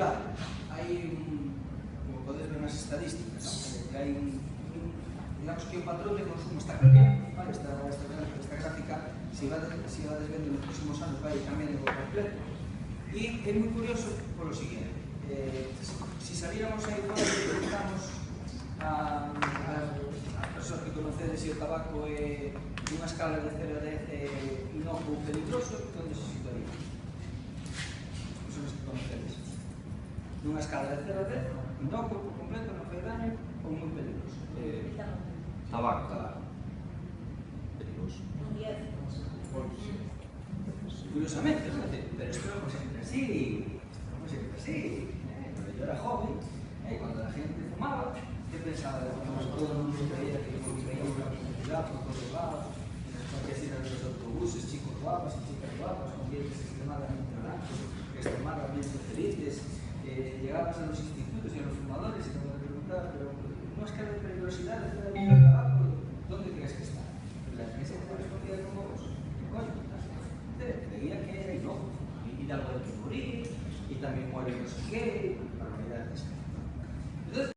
claro, como podéis ver nas estadísticas, ¿no? Hay digamos que o patrón de consumo está cambiando, ¿vale? Esta gráfica, si vades vendo nos próximos anos, vai cambiando por completo. E é moi curioso polo seguinte, se saliéramos aí fora e preguntamos a persoas que conocedes se o tabaco é unha escala de 0 a 10 inocuo ou peligroso, onde se situaría? Persoas que conocedes. Nunha escala de 0 a 10, inocuo por completo, non fai daño ou moi peligroso. Tabaco. Peligroso. Un 10. Curiosamente, pero esto no siempre así. Cuando yo era joven, cuando la gente fumaba, yo pensaba que todo el mundo creía que veía una publicidad por todos lados, en las marquesinas de los autobuses, chicos guapas y chicas guapas, con dientes extremadamente blancos, extremadamente felices. Llegabas a los institutos y a los fumadores y cuando te preguntabas, pero no es que la peligrosidad de el tabaco, ¿dónde crees que está? La gente te respondía como vos. ¿Qué coño? Creía que era inocuo y de algo de que morir, y también muere no sé qué, barbaridades.